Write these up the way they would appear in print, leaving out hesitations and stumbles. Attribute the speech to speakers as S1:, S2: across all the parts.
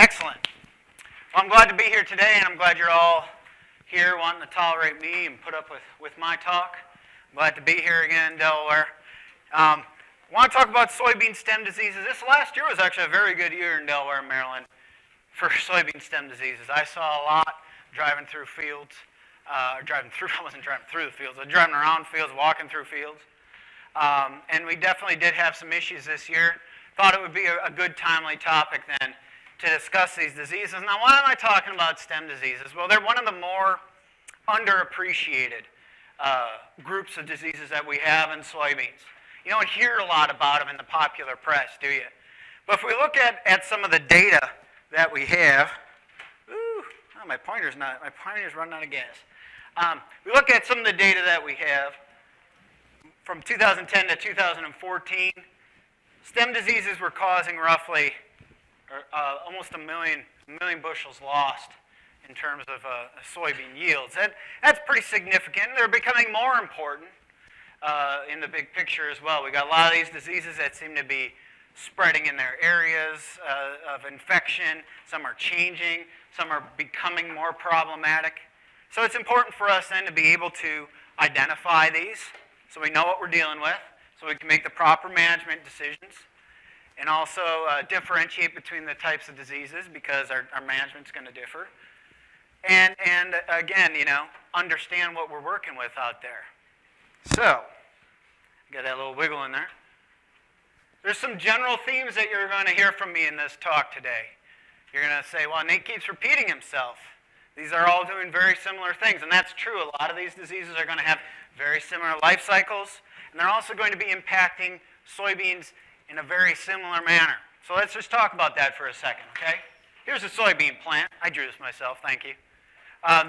S1: Excellent. Well, I'm glad to be here today, and I'm glad you're all here wanting to tolerate me and put up with my talk. I'm glad to be here again in Delaware. I want to talk about soybean stem diseases. This last year was actually a very good year in Delaware, Maryland, for soybean stem diseases. I saw a lot driving through fields. I wasn't driving through the fields. I was driving around fields, walking through fields. And we definitely did have some issues this year. Thought it would be a good, timely topic then to discuss these diseases. Now, why am I talking about stem diseases? Well, they're one of the more underappreciated groups of diseases that we have in soybeans. You don't hear a lot about them in the popular press, do you? But if we look at some of the data that we have, my pointer's running out of gas. We look at some of the data that we have from 2010 to 2014. Stem diseases were causing roughly almost a million bushels lost in terms of soybean yields. That's pretty significant. They're becoming more important in the big picture as well. We got a lot of these diseases that seem to be spreading in their areas of infection. Some are changing. Some are becoming more problematic. So it's important for us then to be able to identify these so we know what we're dealing with, so we can make the proper management decisions, and also differentiate between the types of diseases because our management's going to differ. And again, understand what we're working with out there. So, got that little wiggle in there. There's some general themes that you're going to hear from me in this talk today. You're going to say, well, Nate keeps repeating himself. These are all doing very similar things, and that's true. A lot of these diseases are going to have very similar life cycles, and they're also going to be impacting soybeans in a very similar manner. So let's just talk about that for a second, okay? Here's a soybean plant. I drew this myself, thank you.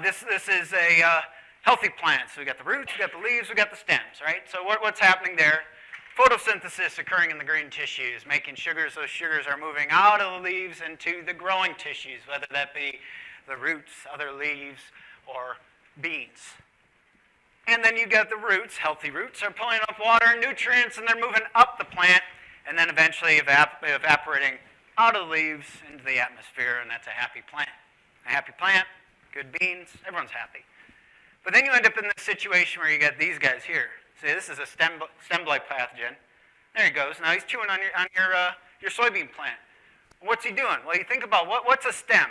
S1: This is a healthy plant. So we got the roots, we got the leaves, we got the stems, right? So what's happening there? Photosynthesis occurring in the green tissues, making sugars. Those sugars are moving out of the leaves into the growing tissues, whether that be the roots, other leaves, or beans. And then you got the roots, healthy roots, are pulling up water and nutrients, and they're moving up the plant, and then eventually evaporating out of the leaves into the atmosphere, and that's a happy plant. A happy plant, good beans, everyone's happy. But then you end up in this situation where you get these guys here. See, this is a stem blight pathogen. There he goes. Now he's chewing on your soybean plant. What's he doing? Well, you think about what's a stem?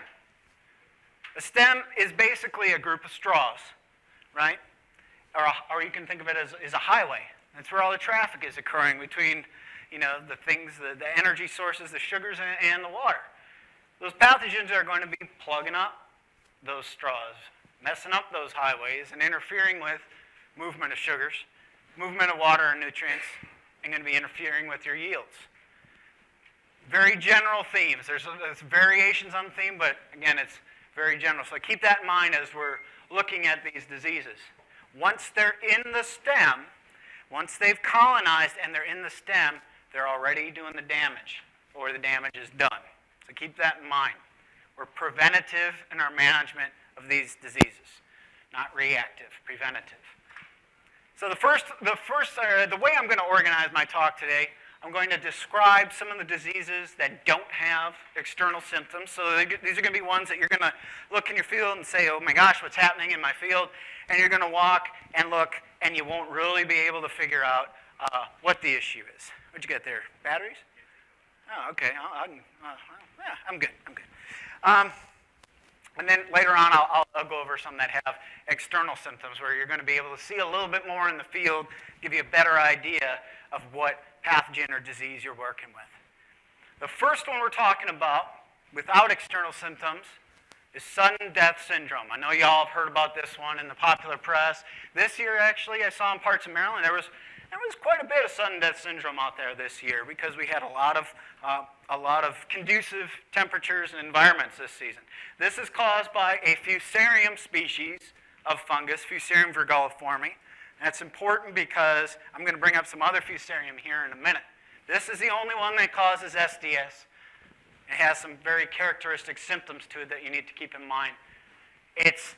S1: A stem is basically a group of straws, right? Or you can think of it as a highway. That's where all the traffic is occurring between, the things, the energy sources, the sugars, and the water. Those pathogens are going to be plugging up those straws, messing up those highways, and interfering with movement of sugars, movement of water and nutrients, and going to be interfering with your yields. Very general themes. There's variations on the theme, but again, it's very general. So keep that in mind as we're looking at these diseases. Once they're in the stem, once they've colonized and they're in the stem, they're already doing the damage, or the damage is done. So keep that in mind. We're preventative in our management of these diseases, not reactive, preventative. So the way I'm going to organize my talk today, I'm going to describe some of the diseases that don't have external symptoms. So these are going to be ones that you're going to look in your field and say, oh my gosh, what's happening in my field? And you're going to walk and look, and you won't really be able to figure out what the issue is. What'd you get there? Batteries? Oh, okay. I'm good. And then later on, I'll go over some that have external symptoms where you're going to be able to see a little bit more in the field, give you a better idea of what pathogen or disease you're working with. The first one we're talking about, without external symptoms, is sudden death syndrome. I know you all have heard about this one in the popular press. This year, actually, I saw in parts of Maryland, there was quite a bit of sudden death syndrome out there this year because we had a lot of conducive temperatures and environments this season. This is caused by a Fusarium species of fungus, Fusarium virguliforme. That's important because I'm going to bring up some other Fusarium here in a minute. This is the only one that causes SDS. It has some very characteristic symptoms to it that you need to keep in mind. It's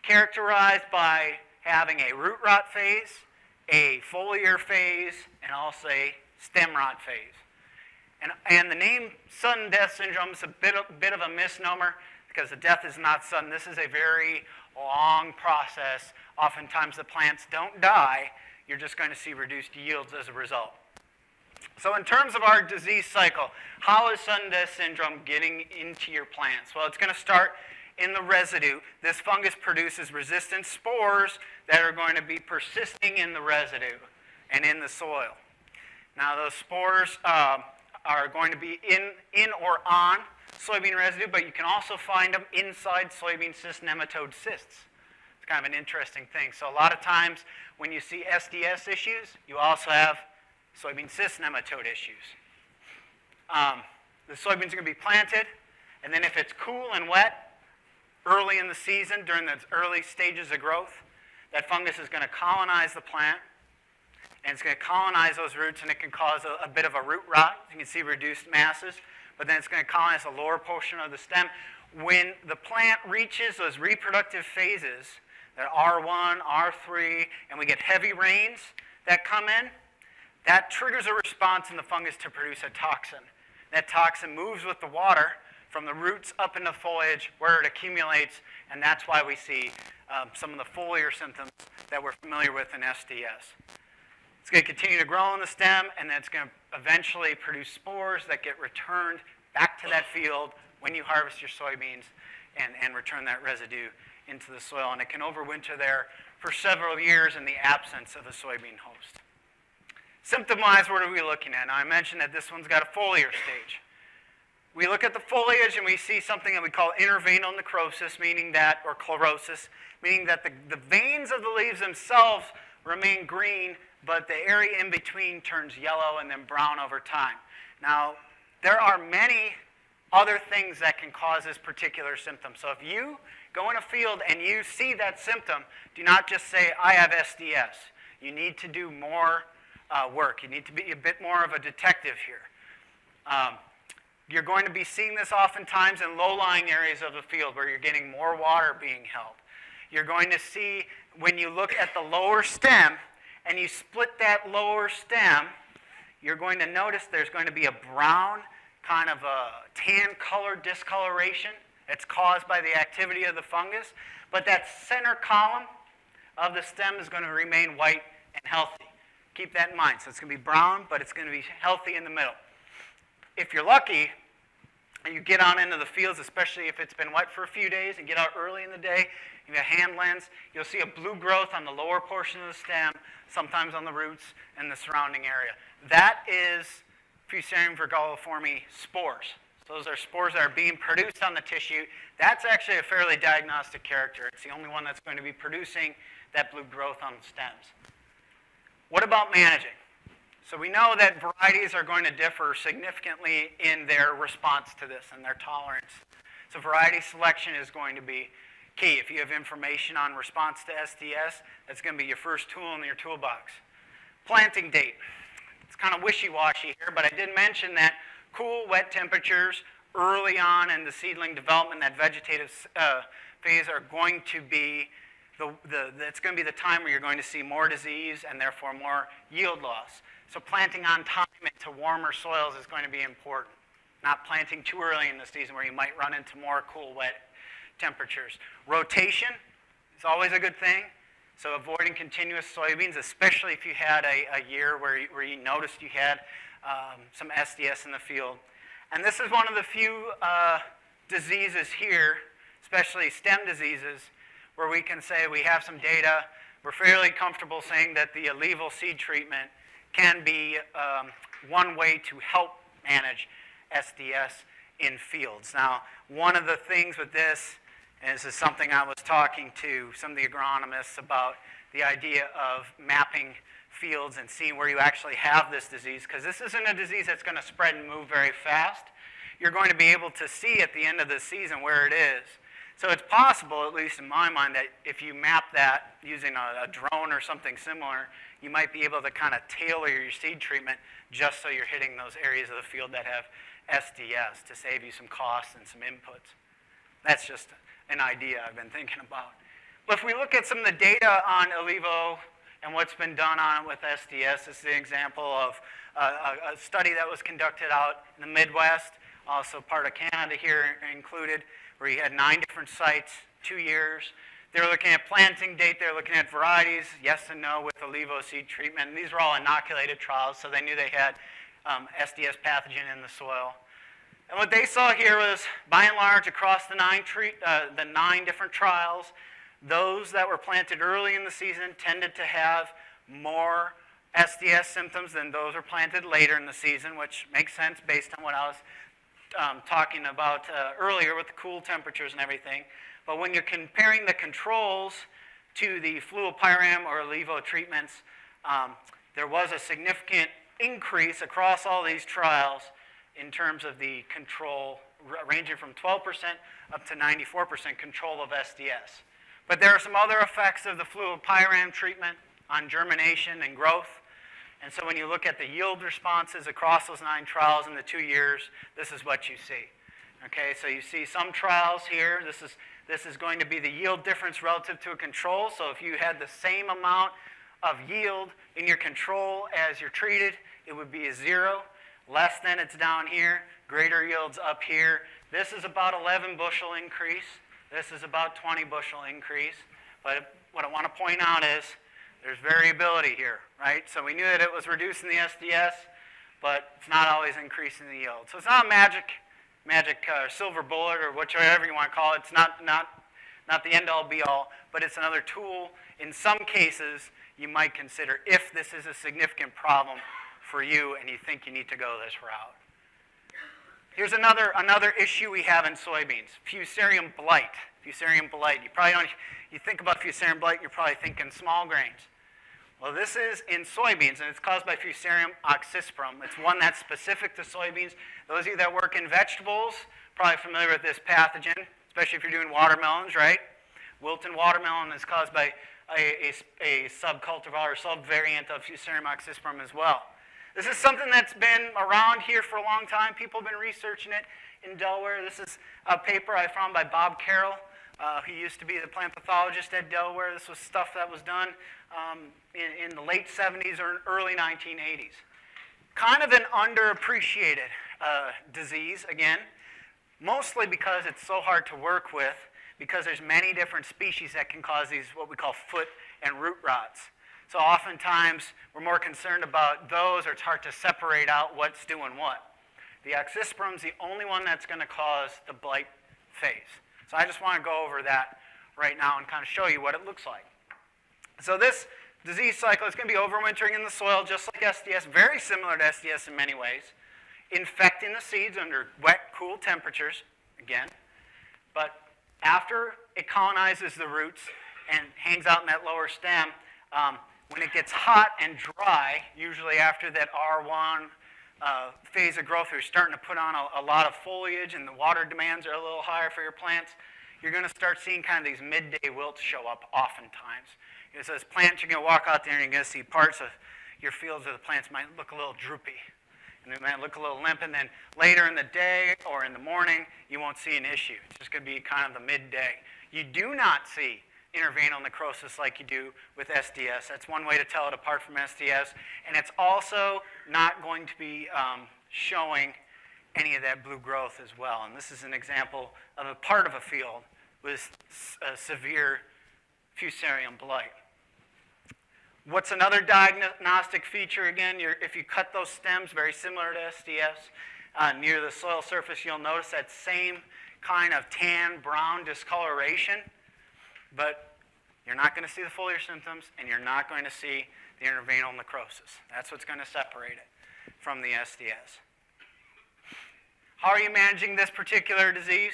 S1: characterized by having a root rot phase, a foliar phase, and also a stem rot phase. And the name sudden death syndrome is a bit of a misnomer because the death is not sudden. This is a very long process. Oftentimes the plants don't die. You're just going to see reduced yields as a result. So in terms of our disease cycle, how is sudden death syndrome getting into your plants? Well, it's going to start in the residue. This fungus produces resistant spores that are going to be persisting in the residue and in the soil. Now those spores are going to be in or on soybean residue, but you can also find them inside soybean cyst nematode cysts. It's kind of an interesting thing. So a lot of times when you see SDS issues, you also have soybean cyst nematode issues. The soybeans are going to be planted, and then if it's cool and wet early in the season during the early stages of growth, that fungus is going to colonize the plant, and it's going to colonize those roots, and it can cause a bit of a root rot. You can see reduced masses, but then it's going to colonize the lower portion of the stem. When the plant reaches those reproductive phases, that R1, R3, and we get heavy rains that come in, that triggers a response in the fungus to produce a toxin. That toxin moves with the water from the roots up into foliage where it accumulates, and that's why we see some of the foliar symptoms that we're familiar with in SDS. It's going to continue to grow in the stem, and then it's going to eventually produce spores that get returned back to that field when you harvest your soybeans and return that residue into the soil. And it can overwinter there for several years in the absence of a soybean host. Symptom-wise, what are we looking at? Now, I mentioned that this one's got a foliar stage. We look at the foliage and we see something that we call interveinal necrosis, meaning that, or chlorosis, meaning that the veins of the leaves themselves remain green, but the area in between turns yellow and then brown over time. Now, there are many other things that can cause this particular symptom. So if you go in a field and you see that symptom, do not just say, I have SDS. You need to do more work. You need to be a bit more of a detective here. You're going to be seeing this oftentimes in low-lying areas of the field where you're getting more water being held. You're going to see, when you look at the lower stem and you split that lower stem, you're going to notice there's going to be a brown, kind of a tan-colored discoloration. It's caused by the activity of the fungus. But that center column of the stem is going to remain white and healthy. Keep that in mind. So it's going to be brown, but it's going to be healthy in the middle. If you're lucky, and you get on into the fields, especially if it's been wet for a few days, and get out early in the day, you have a hand lens, you'll see a blue growth on the lower portion of the stem, sometimes on the roots and the surrounding area. That is Fusarium virguliforme spores. So those are spores that are being produced on the tissue. That's actually a fairly diagnostic character. It's the only one that's going to be producing that blue growth on the stems. What about managing? So we know that varieties are going to differ significantly in their response to this and their tolerance. So variety selection is going to be key. If you have information on response to SDS, that's going to be your first tool in your toolbox. Planting date. It's kind of wishy-washy here, but I did mention that cool, wet temperatures early on in the seedling development, that vegetative phase, are going to be it's going to be the time where you're going to see more disease and therefore more yield loss. So planting on time into warmer soils is going to be important. Not planting too early in the season where you might run into more cool, wet temperatures. Rotation is always a good thing. So avoiding continuous soybeans, especially if you had a year where you noticed you had some SDS in the field. And this is one of the few diseases here, especially stem diseases, where we can say we have some data. We're fairly comfortable saying that the iLEVO seed treatment can be one way to help manage SDS in fields. Now, one of the things with this, and this is something I was talking to some of the agronomists about, the idea of mapping fields and seeing where you actually have this disease, because this isn't a disease that's going to spread and move very fast. You're going to be able to see at the end of the season where it is. So it's possible, at least in my mind, that if you map that using a drone or something similar, you might be able to kind of tailor your seed treatment just so you're hitting those areas of the field that have SDS to save you some costs and some inputs. That's just an idea I've been thinking about. But if we look at some of the data on iLEVO and what's been done on it with SDS, this is an example of a study that was conducted out in the Midwest, also part of Canada here included, where you had 9 different sites, 2 years. They were looking at planting date, they were looking at varieties, yes and no with iLEVO seed treatment. And these were all inoculated trials, so they knew they had SDS pathogen in the soil. And what they saw here was, by and large, across the 9 different trials, those that were planted early in the season tended to have more SDS symptoms than those were planted later in the season, which makes sense based on what I was talking about earlier with the cool temperatures and everything. But when you're comparing the controls to the fluopyram or iLEVO treatments, there was a significant increase across all these trials in terms of the control, ranging from 12% up to 94% control of SDS. But there are some other effects of the fluopyram treatment on germination and growth. And so when you look at the yield responses across those 9 trials in the 2 years, this is what you see. Okay, so you see some trials here. This is going to be the yield difference relative to a control. So if you had the same amount of yield in your control as your treated, it would be a 0. Less than, it's down here. Greater yields up here. This is about 11 bushel increase. This is about 20 bushel increase. But what I want to point out is there's variability here, right? So we knew that it was reducing the SDS, but it's not always increasing the yield. So it's not a magic silver bullet or whatever you want to call it. It's not the end-all be-all, but it's another tool in some cases you might consider if this is a significant problem for you and you think you need to go this route. Here's another issue we have in soybeans, Fusarium blight. Fusarium blight. You think about Fusarium blight, you're probably thinking small grains. Well, this is in soybeans, and it's caused by Fusarium oxysprum. It's one that's specific to soybeans. Those of you that work in vegetables, probably familiar with this pathogen, especially if you're doing watermelons, right? Wilton watermelon is caused by a subcultivar or subvariant of Fusarium oxysprum as well. This is something that's been around here for a long time. People have been researching it in Delaware. This is a paper I found by Bob Carroll. He used to be the plant pathologist at Delaware. This was stuff that was done in the late 70s or early 1980s. Kind of an underappreciated disease, again, mostly because it's so hard to work with, because there's many different species that can cause these what we call foot and root rots. So oftentimes we're more concerned about those, or it's hard to separate out what's doing what. The oxysprum's the only one that's going to cause the blight phase. So I just want to go over that right now and kind of show you what it looks like. So this disease cycle is going to be overwintering in the soil just like SDS, very similar to SDS in many ways, infecting the seeds under wet, cool temperatures, again. But after it colonizes the roots and hangs out in that lower stem, when it gets hot and dry, usually after that R1 phase of growth, you're starting to put on a lot of foliage and the water demands are a little higher for your plants, you're going to start seeing kind of these midday wilts show up oftentimes. So as plants, you're going to walk out there and you're going to see parts of your fields where the plants might look a little droopy. And they might look a little limp, and then later in the day or in the morning, you won't see an issue. It's just going to be kind of the midday. You do not see interveinal necrosis like you do with SDS. That's one way to tell it apart from SDS. And it's also not going to be showing any of that blue growth as well. And this is an example of a part of a field with severe Fusarium blight. What's another diagnostic feature? Again, if you cut those stems, very similar to SDS, near the soil surface, you'll notice that same kind of tan, brown discoloration. But you're not going to see the foliar symptoms, and you're not going to see the interveinal necrosis. That's what's going to separate it from the SDS. How are you managing this particular disease?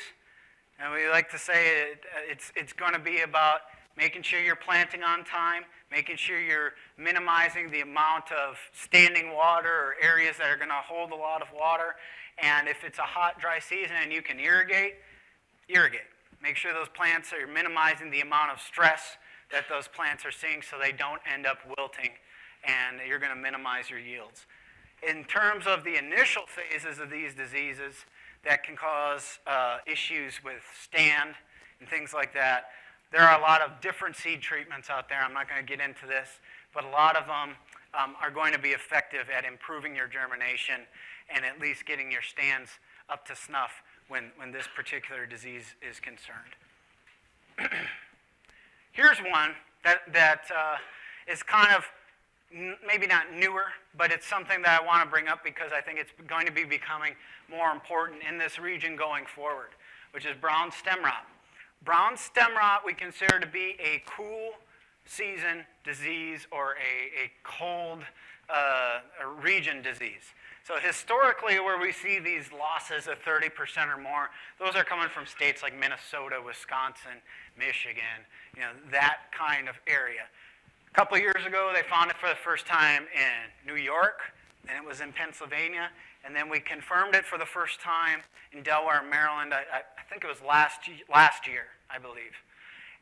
S1: And we like to say it's going to be about making sure you're planting on time, making sure you're minimizing the amount of standing water or areas that are going to hold a lot of water. And if it's a hot, dry season and you can irrigate, irrigate. Make sure those plants are minimizing the amount of stress that those plants are seeing so they don't end up wilting, and you're going to minimize your yields. In terms of the initial phases of these diseases that can cause issues with stand and things like that, there are a lot of different seed treatments out there. I'm not going to get into this, but a lot of them are going to be effective at improving your germination and at least getting your stands up to snuff when this particular disease is concerned. Here's one that is kind of maybe not newer, but it's something that I want to bring up because I think it's going to be becoming more important in this region going forward, which is brown stem rot. Brown stem rot we consider to be a cool season disease or a cold region disease. So historically, where we see these losses of 30% or more, those are coming from states like Minnesota, Wisconsin, Michigan, that kind of area. A couple of years ago, they found it for the first time in New York, then it was in Pennsylvania, and then we confirmed it for the first time in Delaware, Maryland. I think it was last year, I believe.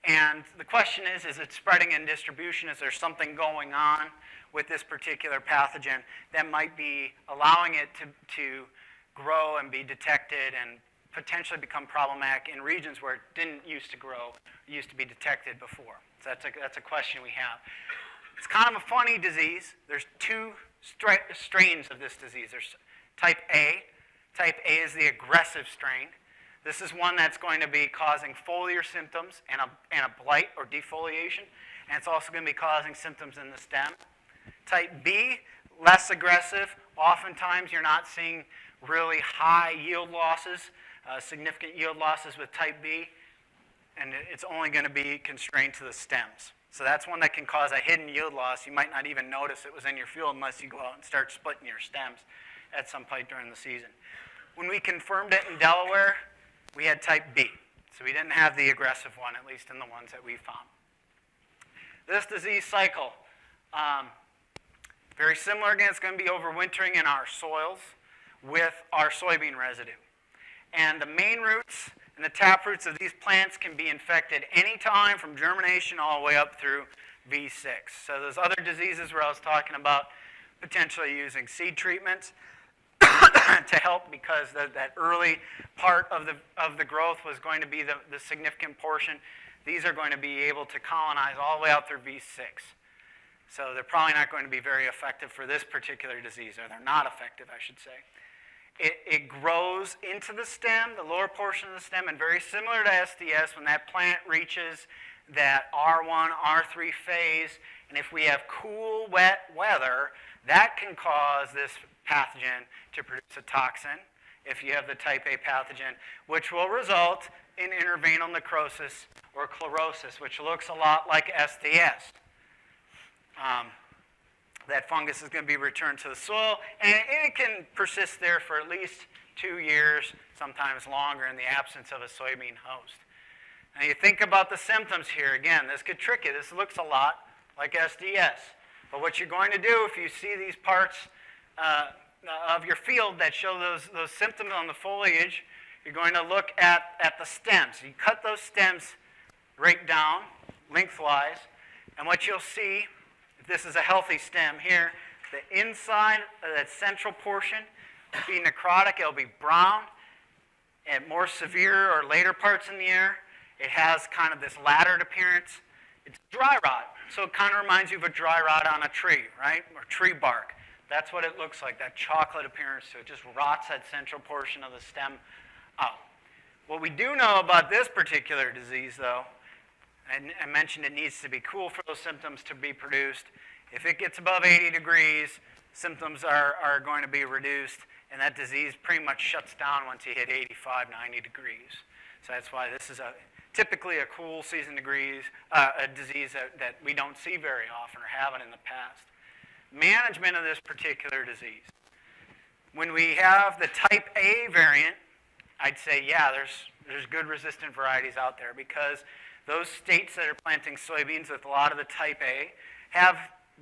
S1: And the question is it spreading in distribution? Is there something going on with this particular pathogen that might be allowing it to grow and be detected and potentially become problematic in regions where it didn't used to grow, used to be detected before? So that's a question we have. It's kind of a funny disease. There's two strains of this disease. There's type A. Type A is the aggressive strain. This is one that's going to be causing foliar symptoms and a blight or defoliation, and it's also going to be causing symptoms in the stem. Type B, less aggressive. Oftentimes you're not seeing really high yield losses, significant yield losses with type B, and it's only going to be constrained to the stems. So that's one that can cause a hidden yield loss. You might not even notice it was in your field unless you go out and start splitting your stems at some point during the season. When we confirmed it in Delaware, we had type B. So we didn't have the aggressive one, at least in the ones that we found. This disease cycle, very similar. Again, it's going to be overwintering in our soils with our soybean residue. And the main roots and the taproots of these plants can be infected anytime from germination all the way up through V6. So those other diseases where I was talking about potentially using seed treatments to help, because that early part of the growth was going to be the significant portion. These are going to be able to colonize all the way out through V6. So they're probably not going to be very effective for this particular disease, or they're not effective, I should say. It grows into the stem, the lower portion of the stem, and very similar to SDS, when that plant reaches that R1, R3 phase, and if we have cool, wet weather, that can cause this pathogen to produce a toxin, if you have the type A pathogen, which will result in intervenal necrosis or chlorosis, which looks a lot like SDS. That fungus is going to be returned to the soil, and it can persist there for at least 2 years, sometimes longer, in the absence of a soybean host. Now you think about the symptoms here. Again, this could trick you. This looks a lot like SDS. But what you're going to do, if you see these parts of your field that show those symptoms on the foliage, you're going to look at the stems. You cut those stems right down, lengthwise, and what you'll see, if this is a healthy stem here, the inside of that central portion will be necrotic. It'll be brown. At more severe or later parts in the year, it has kind of this laddered appearance. It's dry rot, so it kind of reminds you of a dry rot on a tree, right, or tree bark. That's what it looks like, that chocolate appearance. So it just rots that central portion of the stem out. What we do know about this particular disease, though, and I mentioned it needs to be cool for those symptoms to be produced. If it gets above 80 degrees, symptoms are going to be reduced, and that disease pretty much shuts down once you hit 85, 90 degrees. So that's why this is typically a cool season disease that we don't see very often or haven't in the past. Management of this particular disease. When we have the type A variant, I'd say, yeah, there's good resistant varieties out there, because those states that are planting soybeans with a lot of the type A have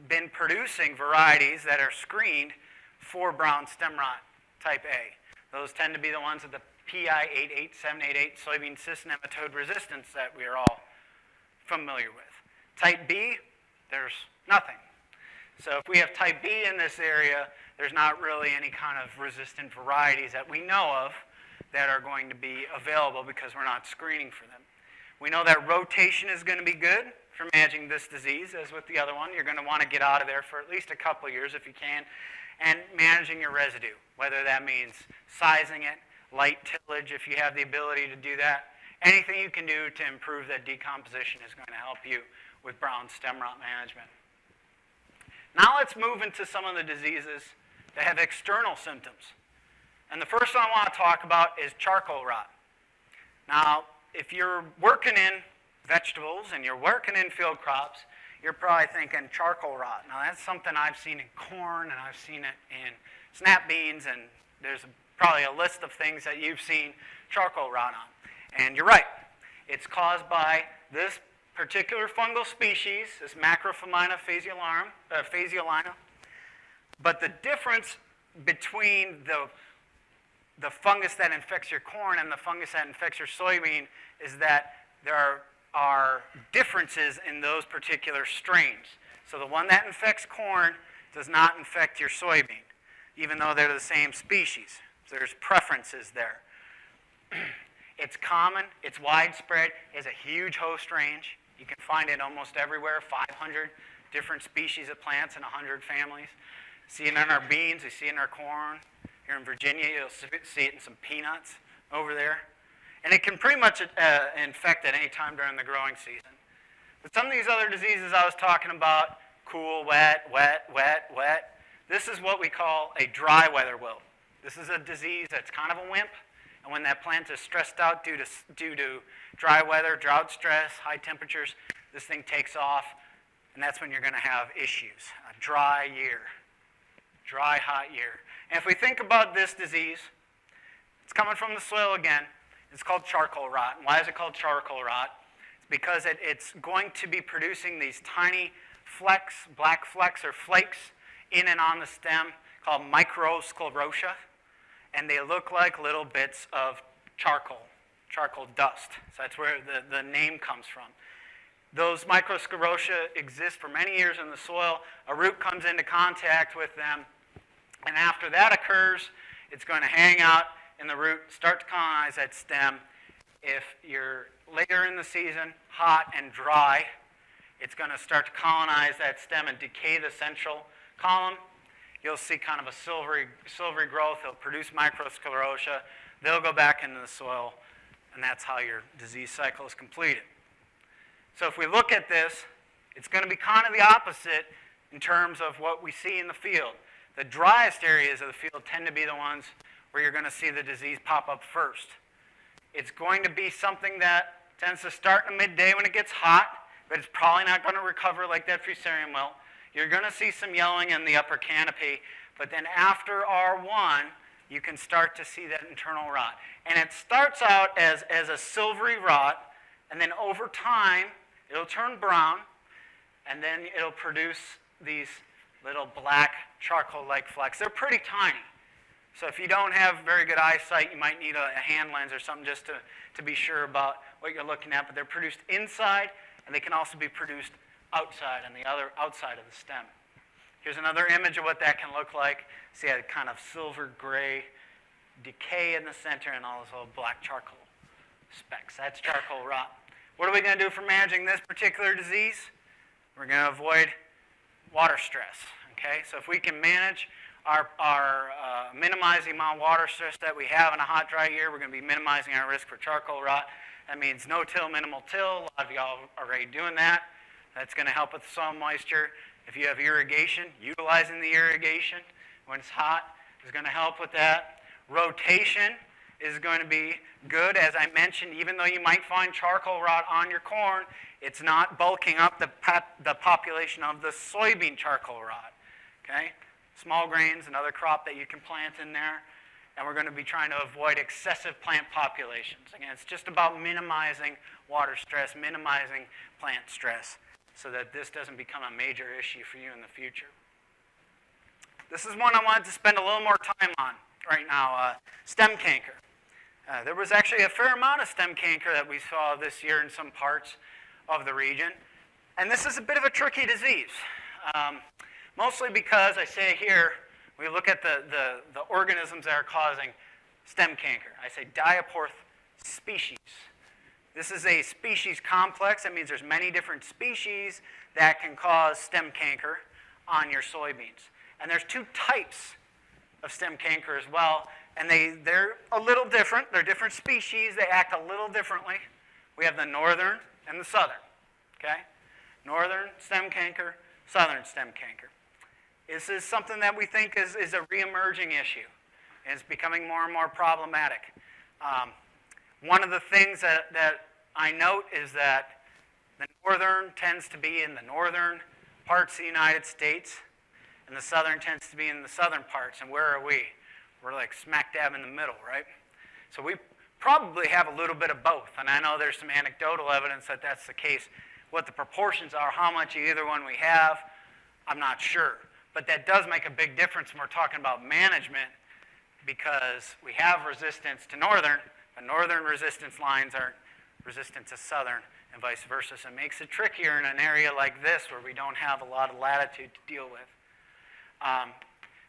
S1: been producing varieties that are screened for brown stem rot type A. Those tend to be the ones with the PI 88788 soybean cyst nematode resistance that we are all familiar with. Type B, there's nothing. So if we have type B in this area, there's not really any kind of resistant varieties that we know of that are going to be available, because we're not screening for them. We know that rotation is going to be good. for managing this disease. As with the other one, you're going to want to get out of there for at least a couple of years if you can, and managing your residue, whether that means sizing it, light tillage if you have the ability to do that. Anything you can do to improve that decomposition is going to help you with brown stem rot management. Now let's move into some of the diseases that have external symptoms. And the first one I want to talk about is charcoal rot. Now, if you're working in vegetables and you're working in field crops, you're probably thinking charcoal rot. Now, that's something I've seen in corn, and I've seen it in snap beans, and there's probably a list of things that you've seen charcoal rot on. And you're right. It's caused by this particular fungal species, this Macrophomina phaseolina. But the difference between the fungus that infects your corn and the fungus that infects your soybean is that there are differences in those particular strains. So the one that infects corn does not infect your soybean, even though they're the same species. So there's preferences there. It's common, it's widespread, it has a huge host range. You can find it almost everywhere, 500 different species of plants in 100 families. See it in our beans, we see it in our corn. Here in Virginia, you'll see it in some peanuts over there. And it can pretty much infect at any time during the growing season. But some of these other diseases I was talking about, cool, wet, wet, wet, wet, this is what we call a dry weather wilt. This is a disease that's kind of a wimp. And when that plant is stressed out due to dry weather, drought stress, high temperatures, this thing takes off, and that's when you're going to have issues. A dry year, dry, hot year. And if we think about this disease, it's coming from the soil again. It's called charcoal rot. And why is it called charcoal rot? It's because it's going to be producing these tiny flecks, black flecks or flakes in and on the stem called microsclerotia. And they look like little bits of charcoal dust. So that's where the name comes from. Those microsclerotia exist for many years in the soil. A root comes into contact with them. And after that occurs, it's going to hang out in the root, start to colonize that stem. If you're later in the season, hot and dry, it's going to start to colonize that stem and decay the central column. You'll see kind of a silvery growth. It'll produce microsclerotia. They'll go back into the soil, and that's how your disease cycle is completed. So if we look at this, it's going to be kind of the opposite in terms of what we see in the field. The driest areas of the field tend to be the ones where you're going to see the disease pop up first. It's going to be something that tends to start in the midday when it gets hot, but it's probably not going to recover like that Fusarium wilt. You're going to see some yellowing in the upper canopy, but then after R1, you can start to see that internal rot. And it starts out as a silvery rot, and then over time, it'll turn brown, and then it'll produce these little black charcoal-like flecks. They're pretty tiny. So if you don't have very good eyesight, you might need a hand lens or something just to be sure about what you're looking at. But they're produced inside, and they can also be produced outside, on the other outside of the stem. Here's another image of what that can look like. See a kind of silver gray decay in the center and all those little black charcoal specks. That's charcoal rot. What are we going to do for managing this particular disease? We're going to avoid water stress. Okay, so if we can manage minimize the amount of water stress that we have in a hot, dry year, we're going to be minimizing our risk for charcoal rot. That means no till, minimal till. A lot of y'all are already doing that. That's going to help with soil moisture. If you have irrigation, utilizing the irrigation when it's hot is going to help with that. Rotation is going to be good. As I mentioned, even though you might find charcoal rot on your corn, it's not bulking up the population of the soybean charcoal rot. Okay? Small grains, another crop that you can plant in there. And we're going to be trying to avoid excessive plant populations. Again, it's just about minimizing water stress, minimizing plant stress, so that this doesn't become a major issue for you in the future. This is one I wanted to spend a little more time on right now, stem canker. There was actually a fair amount of stem canker that we saw this year in some parts of the region. And this is a bit of a tricky disease, mostly because I say here, we look at the organisms that are causing stem canker. I say diaporth species. This is a species complex. That means there's many different species that can cause stem canker on your soybeans. And there's two types of stem canker as well, and they're a little different. They're different species. They act a little differently. We have the northern and the southern, okay? Northern stem canker, southern stem canker. This is something that we think is a re-emerging issue, and it's becoming more and more problematic. One of the things that I note is that the northern tends to be in the northern parts of the United States, and the southern tends to be in the southern parts. And where are we? We're like smack dab in the middle, right? So we probably have a little bit of both, and I know there's some anecdotal evidence that that's the case. What the proportions are, how much of either one we have, I'm not sure. But that does make a big difference when we're talking about management, because we have resistance to northern, but northern resistance lines aren't resistant to southern, and vice versa. So it makes it trickier in an area like this where we don't have a lot of latitude to deal with.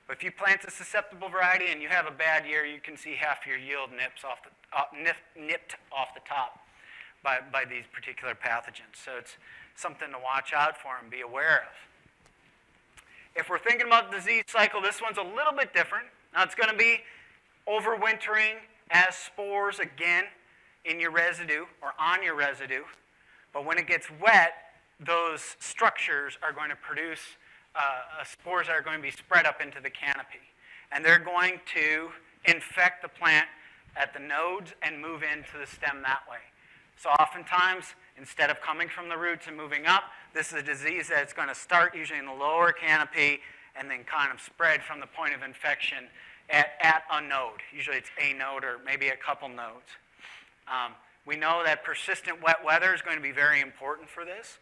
S1: But if you plant a susceptible variety and you have a bad year, you can see half your yield nipped off the top by these particular pathogens. So it's something to watch out for and be aware of. If we're thinking about the disease cycle, this one's a little bit different. Now it's going to be overwintering as spores again in your residue or on your residue. But when it gets wet, those structures are going to produce spores that are going to be spread up into the canopy. And they're going to infect the plant at the nodes and move into the stem that way. So oftentimes, instead of coming from the roots and moving up, this is a disease that's going to start usually in the lower canopy and then kind of spread from the point of infection at a node. Usually it's a node or maybe a couple nodes. We know that persistent wet weather is going to be very important for this,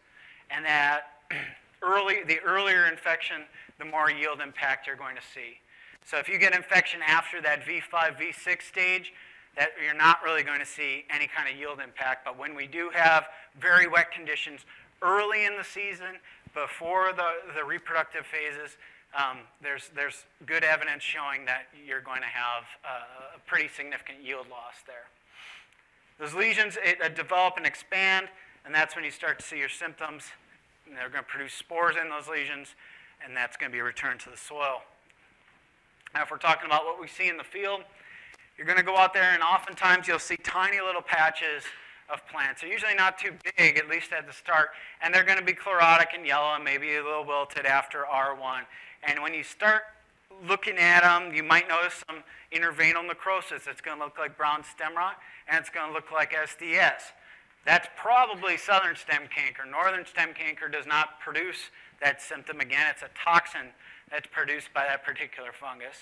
S1: and that the earlier infection, the more yield impact you're going to see. So if you get infection after that V5, V6 stage, that you're not really going to see any kind of yield impact. But when we do have very wet conditions early in the season, before the reproductive phases, there's good evidence showing that you're going to have a pretty significant yield loss there. Those lesions develop and expand, and that's when you start to see your symptoms. And they're going to produce spores in those lesions, and that's going to be returned to the soil. Now, if we're talking about what we see in the field, you're going to go out there, and oftentimes you'll see tiny little patches of plants. They're usually not too big, at least at the start, and they're going to be chlorotic and yellow and maybe a little wilted after R1. And when you start looking at them, you might notice some interveinal necrosis. It's going to look like brown stem rot, and it's going to look like SDS. That's probably southern stem canker. Northern stem canker does not produce that symptom. Again, it's a toxin that's produced by that particular fungus.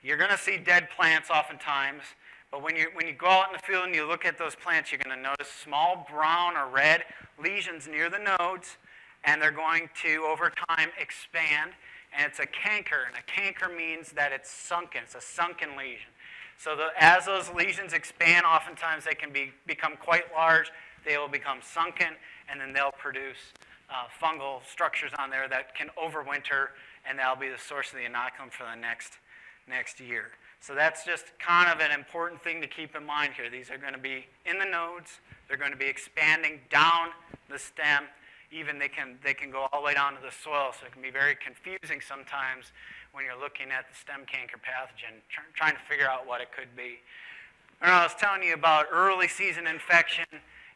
S1: You're going to see dead plants oftentimes, but when you go out in the field and you look at those plants, you're going to notice small brown or red lesions near the nodes, and they're going to, over time, expand, and it's a canker. And a canker means that it's sunken. It's a sunken lesion. So as those lesions expand, oftentimes they can become quite large. They will become sunken, and then they'll produce fungal structures on there that can overwinter, and that'll be the source of the inoculum for the next year. So that's just kind of an important thing to keep in mind here. These are going to be in the nodes. They're going to be expanding down the stem. Even they can go all the way down to the soil, so it can be very confusing sometimes when you're looking at the stem canker pathogen, trying to figure out what it could be. I was telling you about early season infection,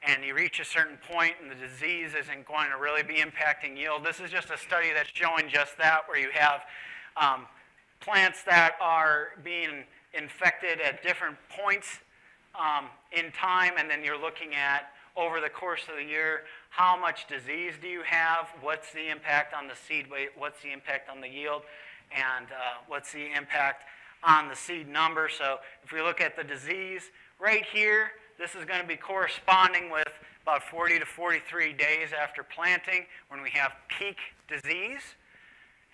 S1: and you reach a certain point and the disease isn't going to really be impacting yield. This is just a study that's showing just that, where you have plants that are being infected at different points in time, and then you're looking at, over the course of the year, how much disease do you have, what's the impact on the seed weight, what's the impact on the yield, and what's the impact on the seed number. So if we look at the disease right here, this is going to be corresponding with about 40 to 43 days after planting when we have peak disease.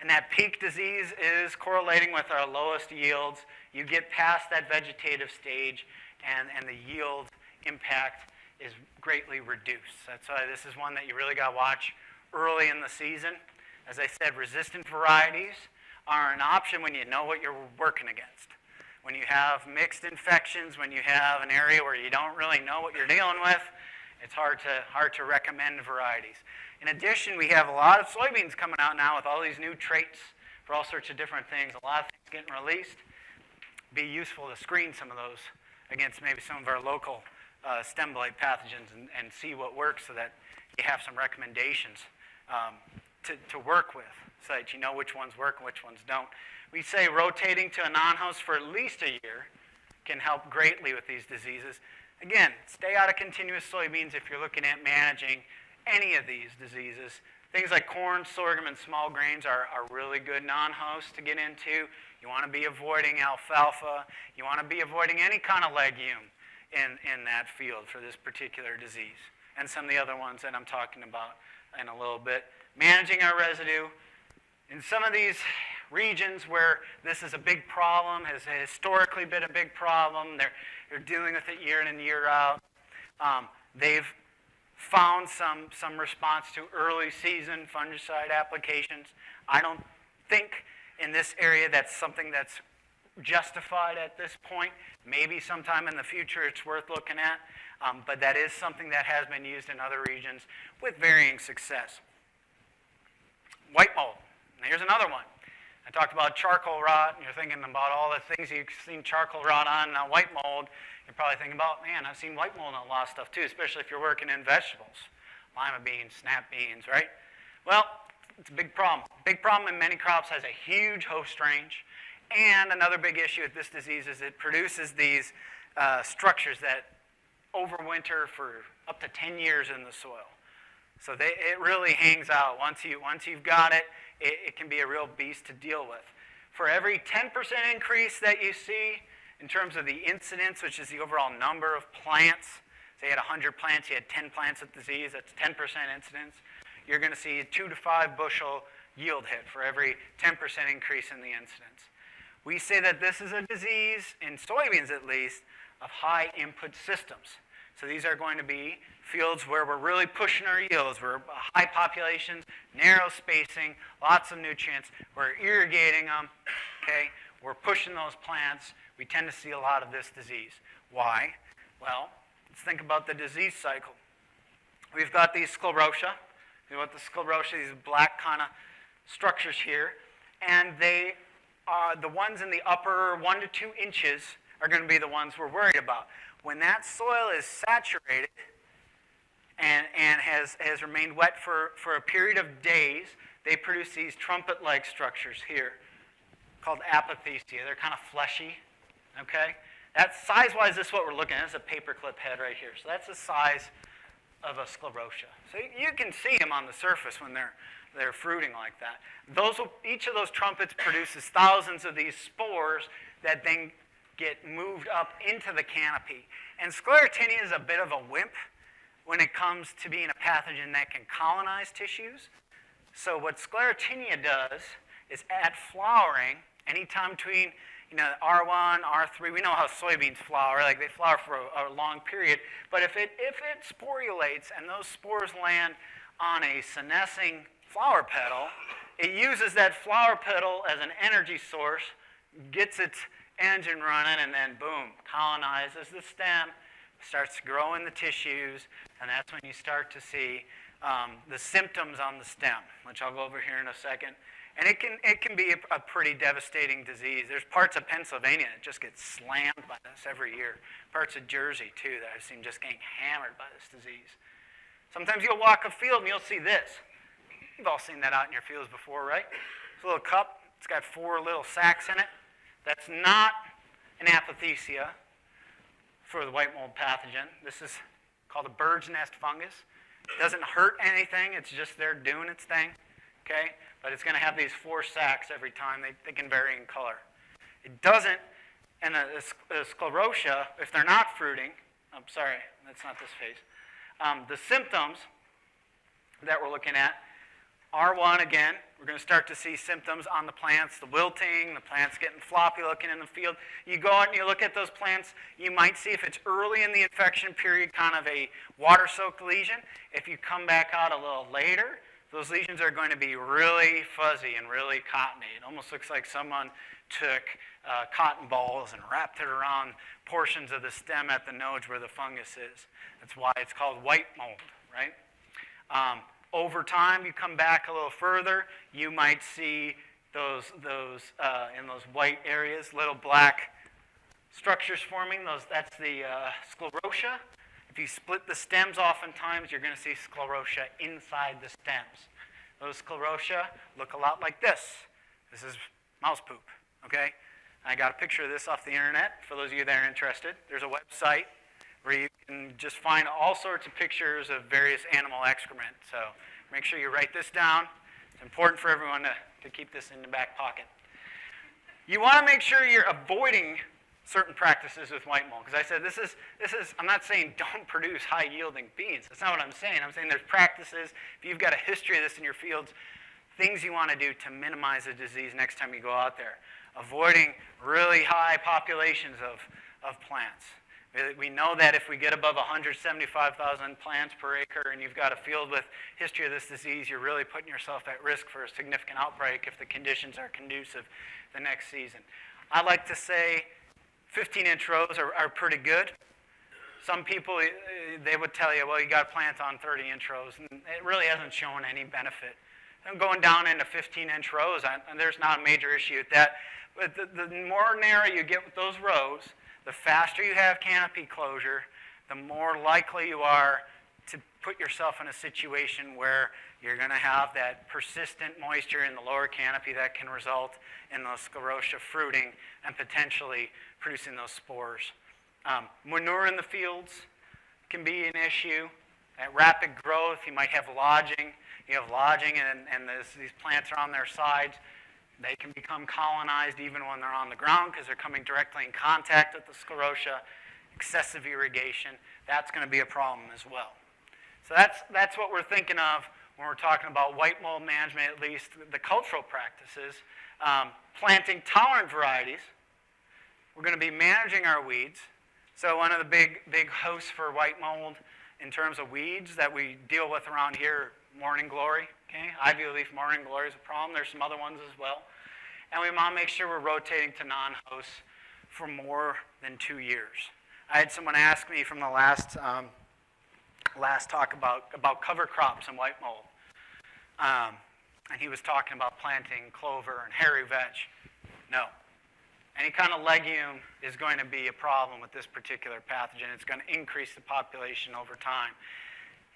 S1: And that peak disease is correlating with our lowest yields. You get past that vegetative stage, and the yield impact is greatly reduced. That's why this is one that you really got to watch early in the season. As I said, resistant varieties are an option when you know what you're working against. When you have mixed infections, when you have an area where you don't really know what you're dealing with, it's hard to recommend varieties. In addition, we have a lot of soybeans coming out now with all these new traits for all sorts of different things. A lot of things getting released. Be useful to screen some of those against maybe some of our local stem blight pathogens and see what works so that you have some recommendations to work with so that you know which ones work and which ones don't. We say rotating to a non-host for at least a year can help greatly with these diseases. Again, stay out of continuous soybeans if you're looking at managing any of these diseases. Things like corn, sorghum, and small grains are really good non-hosts to get into. You want to be avoiding alfalfa. You want to be avoiding any kind of legume in that field for this particular disease, and some of the other ones that I'm talking about in a little bit. Managing our residue. In some of these regions where this is a big problem, has historically been a big problem, they're dealing with it year in and year out. They've found some response to early season fungicide applications. I don't think in this area that's something that's justified at this point. Maybe sometime in the future it's worth looking at, but that is something that has been used in other regions with varying success. White mold. Here's another one. I talked about charcoal rot, and you're thinking about all the things you've seen charcoal rot on. Now white mold, you're probably thinking about, man, I've seen white mold on a lot of stuff too, especially if you're working in vegetables. Lima beans, snap beans, right? Well, it's a big problem. Big problem in many crops, has a huge host range. And another big issue with this disease is it produces these structures that overwinter for up to 10 years in the soil. So it really hangs out. Once you've got it, it can be a real beast to deal with. For every 10% increase that you see in terms of the incidence, which is the overall number of plants, say you had 100 plants, you had 10 plants with disease, that's 10% incidence, you're going to see a 2 to 5 bushel yield hit for every 10% increase in the incidence. We say that this is a disease, in soybeans at least, of high input systems. So these are going to be fields where we're really pushing our yields. We're high populations, narrow spacing, lots of nutrients. We're irrigating them, okay? We're pushing those plants. We tend to see a lot of this disease. Why? Well, let's think about the disease cycle. We've got these sclerotia. You know what the sclerotia, these black kind of structures here, and they are the ones in the upper 1 to 2 inches are going to be the ones we're worried about. When that soil is saturated and has remained wet for a period of days, they produce these trumpet-like structures here called apothecia. They're kind of fleshy, okay? That's size-wise, this is what we're looking at. This is a paperclip head right here. So that's the size of a sclerotia. So you can see them on the surface when they're fruiting like that. Each of those trumpets produces thousands of these spores that then get moved up into the canopy. And Sclerotinia is a bit of a wimp when it comes to being a pathogen that can colonize tissues. So what Sclerotinia does is at flowering, anytime between R1, R3, we know how soybeans flower, like they flower for a long period, but if it sporulates and those spores land on a senescing flower petal, it uses that flower petal as an energy source, gets its engine running, and then boom, colonizes the stem, starts to grow in the tissues, and that's when you start to see the symptoms on the stem, which I'll go over here in a second. And it can be a pretty devastating disease. There's parts of Pennsylvania that just get slammed by this every year. Parts of Jersey, too, that I've seen just getting hammered by this disease. Sometimes you'll walk a field and you'll see this. You've all seen that out in your fields before, right? It's a little cup. It's got 4 little sacs in it. That's not an apothecia for the white mold pathogen. This is called a bird's nest fungus. It doesn't hurt anything. It's just there doing its thing, okay? But it's going to have these 4 sacs every time. They can vary in color. It doesn't, and a sclerotia, if they're not fruiting, I'm sorry, that's not this phase. The symptoms that we're looking at, R1 again, we're going to start to see symptoms on the plants, the wilting, the plants getting floppy looking in the field. You go out and you look at those plants, you might see if it's early in the infection period, kind of a water-soaked lesion. If you come back out a little later, those lesions are going to be really fuzzy and really cottony. It almost looks like someone took cotton balls and wrapped it around portions of the stem at the nodes where the fungus is. That's why it's called white mold, right? Over time, you come back a little further, you might see those in those white areas, little black structures forming. That's the sclerotia. If you split the stems, oftentimes you're going to see sclerotia inside the stems. Those sclerotia look a lot like this. This is mouse poop, okay? I got a picture of this off the internet for those of you that are interested. There's a website where you can just find all sorts of pictures of various animal excrement. So make sure you write this down. It's important for everyone to keep this in the back pocket. You want to make sure you're avoiding certain practices with white mold. Because I said this is, I'm not saying don't produce high-yielding beans. That's not what I'm saying. I'm saying there's practices, if you've got a history of this in your fields, things you want to do to minimize the disease next time you go out there. Avoiding really high populations of plants. We know that if we get above 175,000 plants per acre and you've got a field with history of this disease, you're really putting yourself at risk for a significant outbreak if the conditions are conducive the next season. I like to say 15-inch rows are pretty good. Some people, they would tell you, well, you got to plant on 30-inch rows, and it really hasn't shown any benefit. And going down into 15-inch rows, and there's not a major issue with that. But the more narrow you get with those rows, the faster you have canopy closure, the more likely you are to put yourself in a situation where you're going to have that persistent moisture in the lower canopy that can result in those sclerotia fruiting and potentially producing those spores. Manure in the fields can be an issue. At rapid growth, you might have lodging. You have lodging and these plants are on their sides. They can become colonized even when they're on the ground because they're coming directly in contact with the sclerotia. Excessive irrigation, that's going to be a problem as well. So that's what we're thinking of when we're talking about white mold management, at least the cultural practices. Planting tolerant varieties. We're going to be managing our weeds. So one of the big hosts for white mold in terms of weeds that we deal with around here, morning glory. Okay? Ivy leaf morning glory is a problem. There's some other ones as well. And we want to make sure we're rotating to non-hosts for more than 2 years. I had someone ask me from the last talk about cover crops and white mold. And he was talking about planting clover and hairy vetch. No. Any kind of legume is going to be a problem with this particular pathogen. It's going to increase the population over time.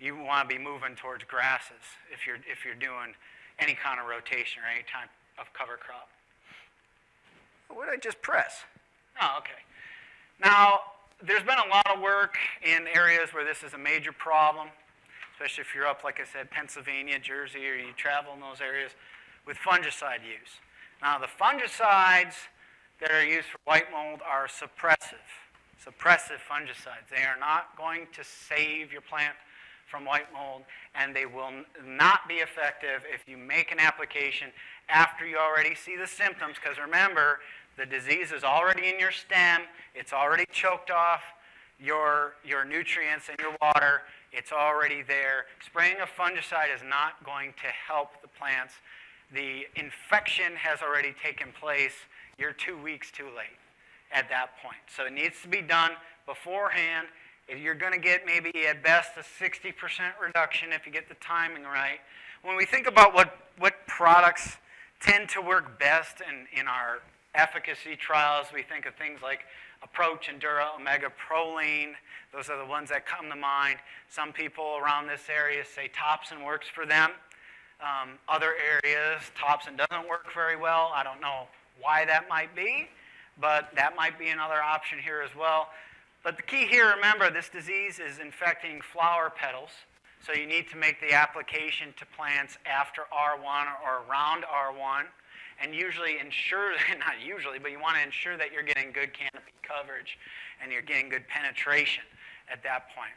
S1: You want to be moving towards grasses if you're doing any kind of rotation or any type of cover crop. What did I just press? Oh, okay. Now, there's been a lot of work in areas where this is a major problem, especially if you're up, like I said, Pennsylvania, Jersey, or you travel in those areas, with fungicide use. Now, the fungicides that are used for white mold are suppressive fungicides. They are not going to save your plant from white mold, and they will not be effective if you make an application after you already see the symptoms, because remember, the disease is already in your stem, it's already choked off your nutrients in your water, it's already there. Spraying a fungicide is not going to help the plants. The infection has already taken place. You're 2 weeks too late at that point. So it needs to be done beforehand. You're going to get maybe at best a 60% reduction if you get the timing right. When we think about what products tend to work best in our efficacy trials, we think of things like Approach, Endura, Omega Proline. Those are the ones that come to mind. Some people around this area say Topsin works for them. Other areas, Topsin doesn't work very well. I don't know why that might be, but that might be another option here as well. But the key here, remember, this disease is infecting flower petals, so you need to make the application to plants after R1 or around R1, and usually ensure, not usually, but you want to ensure that you're getting good canopy coverage and you're getting good penetration at that point.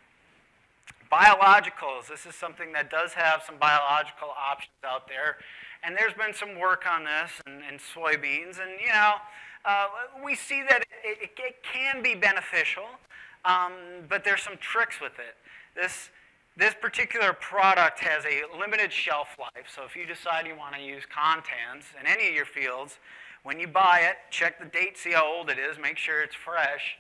S1: Biologicals, this is something that does have some biological options out there, and there's been some work on this in soybeans, and we see that it can be beneficial, but there's some tricks with it. This particular product has a limited shelf life, so if you decide you want to use contans in any of your fields, when you buy it, check the date, see how old it is, make sure it's fresh,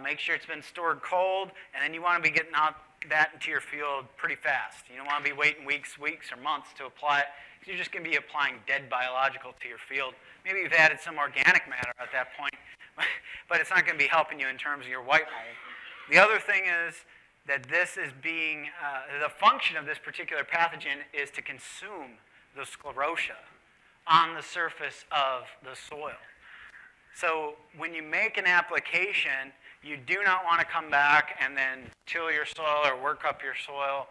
S1: make sure it's been stored cold, and then you want to be getting out that into your field pretty fast. You don't want to be waiting weeks or months to apply it, because you're just going to be applying dead biological to your field. Maybe you've added some organic matter at that point, but it's not going to be helping you in terms of your white mold. The other thing is that this is being, the function of this particular pathogen is to consume the sclerotia on the surface of the soil. So when you make an application, you do not want to come back and then till your soil or work up your soil.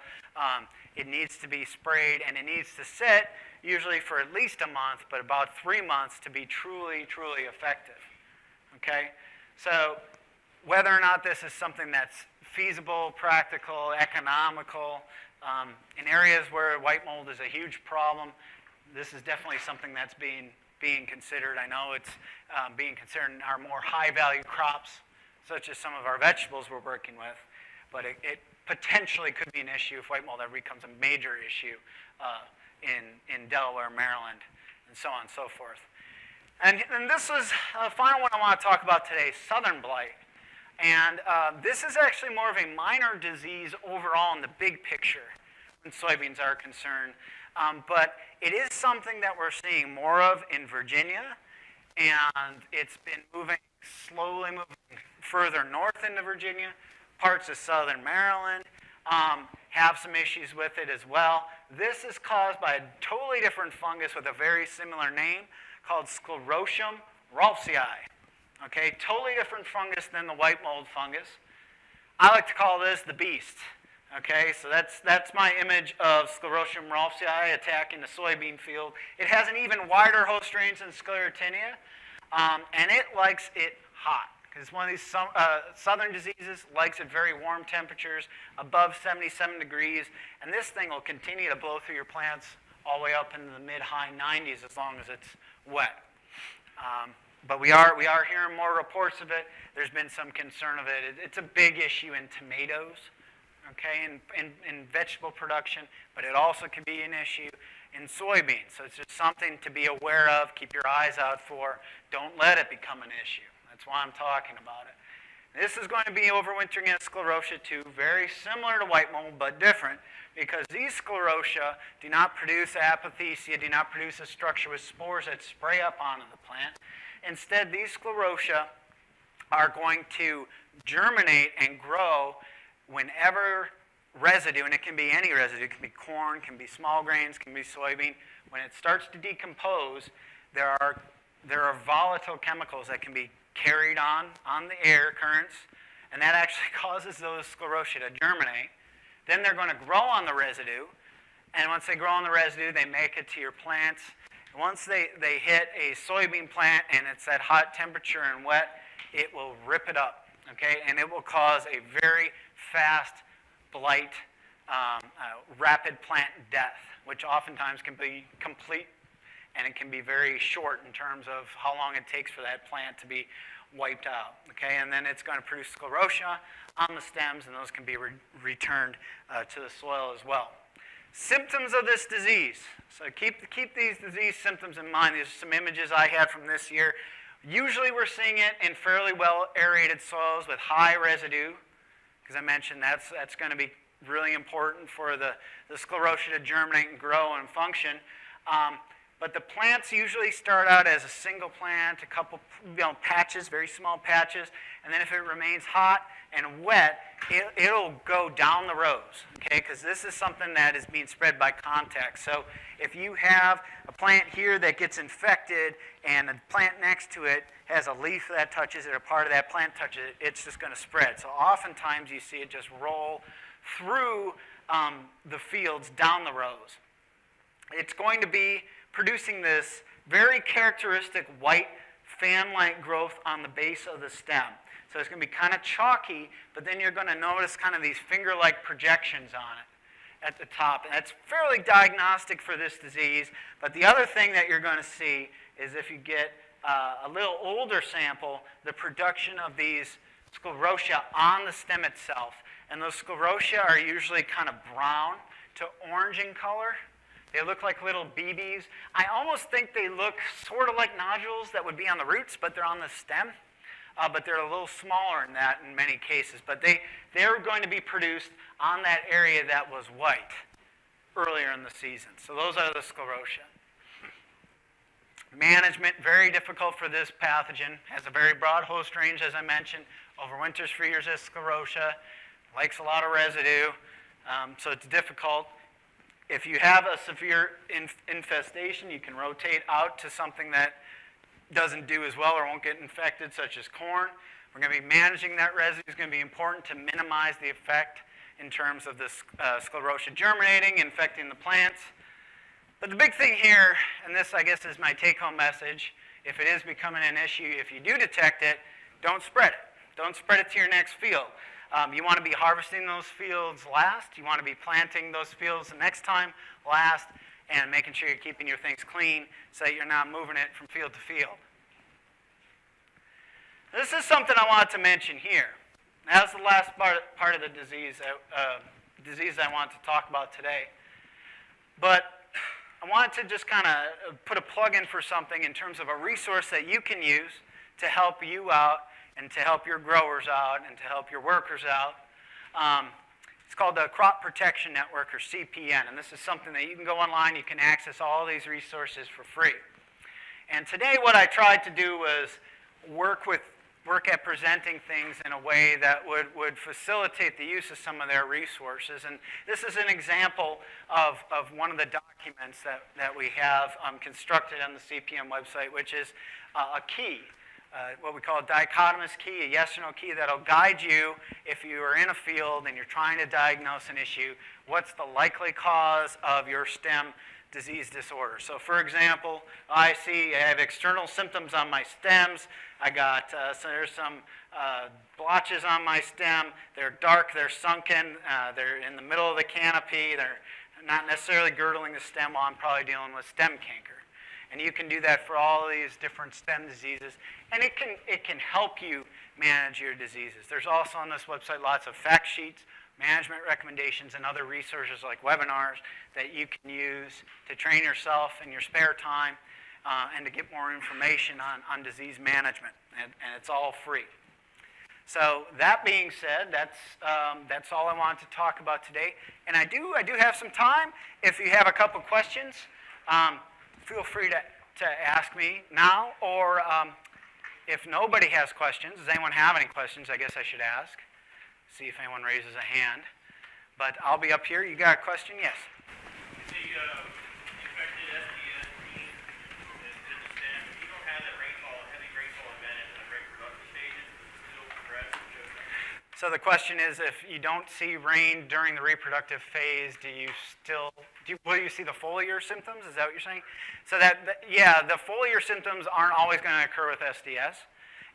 S1: It needs to be sprayed, and it needs to sit usually for at least a month, but about 3 months to be truly, truly effective. Okay? So whether or not this is something that's feasible, practical, economical, in areas where white mold is a huge problem, this is definitely something that's being considered. I know it's being considered in our more high-value crops, such as some of our vegetables we're working with, but it potentially could be an issue if white mold ever becomes a major issue in Delaware, Maryland, and so on and so forth. And this is the final one I want to talk about today, southern blight. And this is actually more of a minor disease overall in the big picture when soybeans are concerned. But it is something that we're seeing more of in Virginia, and it's been slowly moving further north into Virginia. Parts of southern Maryland have some issues with it as well. This is caused by a totally different fungus with a very similar name called Sclerotium ralphsii. Okay, totally different fungus than the white mold fungus. I like to call this the beast. Okay, so that's my image of Sclerotium ralphsii attacking the soybean field. It has an even wider host range than Sclerotinia, and it likes it hot. Because it's one of these southern diseases, likes at very warm temperatures, above 77 degrees, and this thing will continue to blow through your plants all the way up into the mid-high 90s as long as it's wet. But we are hearing more reports of it. There's been some concern of it. It's a big issue in tomatoes, okay, in vegetable production, but it also can be an issue in soybeans. So it's just something to be aware of, keep your eyes out for. Don't let it become an issue. That's why I'm talking about it. This is going to be overwintering in sclerotia too, very similar to white mold, but different, because these sclerotia do not produce apothecia, do not produce a structure with spores that spray up onto the plant. Instead, these sclerotia are going to germinate and grow whenever residue, and it can be any residue, it can be corn, can be small grains, can be soybean. When it starts to decompose, there are volatile chemicals that can be carried on the air currents, and that actually causes those sclerotia to germinate. Then they're going to grow on the residue, and once they grow on the residue, they make it to your plants. Once they hit a soybean plant and it's at hot temperature and wet, it will rip it up, okay? And it will cause a very fast blight, rapid plant death, which oftentimes can be complete, and it can be very short in terms of how long it takes for that plant to be wiped out, okay? And then it's going to produce sclerotia on the stems, and those can be returned to the soil as well. Symptoms of this disease. So keep these disease symptoms in mind. These are some images I had from this year. Usually we're seeing it in fairly well aerated soils with high residue, because I mentioned that's going to be really important for the sclerotia to germinate and grow and function. But the plants usually start out as a single plant, a couple patches, very small patches, and then if it remains hot and wet, it'll go down the rows, okay? Because this is something that is being spread by contact. So if you have a plant here that gets infected and the plant next to it has a leaf that touches it or part of that plant touches it, it's just going to spread. So oftentimes you see it just roll through the fields down the rows. It's going to be producing this very characteristic white fan-like growth on the base of the stem. So it's going to be kind of chalky, but then you're going to notice kind of these finger-like projections on it at the top. And that's fairly diagnostic for this disease. But the other thing that you're going to see is if you get a little older sample, the production of these sclerotia on the stem itself. and those sclerotia are usually kind of brown to orange in color. They look like little BBs. I almost think they look sort of like nodules that would be on the roots, but they're on the stem. But they're a little smaller than that in many cases. But they're going to be produced on that area that was white earlier in the season. So those are the sclerotia. Management, very difficult for this pathogen. Has a very broad host range, as I mentioned. Overwinters for years as sclerotia. Likes a lot of residue. So it's difficult. If you have a severe infestation, you can rotate out to something that doesn't do as well or won't get infected, such as corn. We're going to be managing that residue. It's going to be important to minimize the effect in terms of this sclerotia germinating, infecting the plants. But the big thing here, and this I guess is my take-home message, if it is becoming an issue, if you do detect it, don't spread it. Don't spread it to your next field. You want to be harvesting those fields last. You want to be planting those fields the next time last, and making sure you're keeping your things clean so that you're not moving it from field to field. This is something I wanted to mention here. That's the last part of the disease I want to talk about today. But I wanted to just kind of put a plug in for something in terms of a resource that you can use to help you out and to help your growers out and to help your workers out. It's called the Crop Protection Network, or CPN, and this is something that you can go online, you can access all these resources for free. And today what I tried to do was work at presenting things in a way that would facilitate the use of some of their resources. And this is an example of one of the documents that we have constructed on the CPN website, which is a key. What we call a dichotomous key, a yes or no key that'll guide you if you are in a field and you're trying to diagnose an issue, what's the likely cause of your stem disease disorder. So for example, I have external symptoms on my stems. I got, so there's some blotches on my stem. They're dark, they're sunken, they're in the middle of the canopy. They're not necessarily girdling the stem while I'm probably dealing with stem canker. And you can do that for all of these different stem diseases. And it can help you manage your diseases. There's also on this website lots of fact sheets, management recommendations, and other resources like webinars that you can use to train yourself in your spare time and to get more information on disease management. And it's all free. So that being said, that's all I wanted to talk about today. And I do have some time. If you have a couple questions, feel free to ask me now, or if nobody has questions, does anyone have any questions? I guess I should ask. See if anyone raises a hand. But I'll be up here. You got a question? Yes?
S2: Is the infected SDS gene in the stem, if you don't have that heavy rainfall event in the reproductive stages, does it still progress and show symptoms?
S1: So the question is, if you don't see rain during the reproductive phase, will you see the foliar symptoms? Is that what you're saying? So yeah, the foliar symptoms aren't always going to occur with SDS,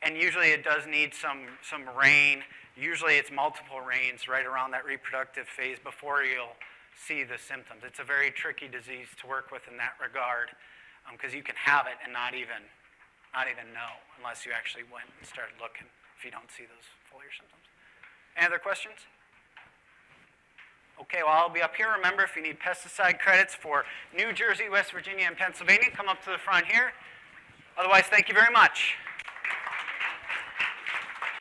S1: and usually it does need some rain. Usually it's multiple rains right around that reproductive phase before you'll see the symptoms. It's a very tricky disease to work with in that regard, because you can have it and not even know unless you actually went and started looking if you don't see those foliar symptoms. Any other questions? Okay, well, I'll be up here. Remember, if you need pesticide credits for New Jersey, West Virginia, and Pennsylvania, come up to the front here. Otherwise, thank you very much.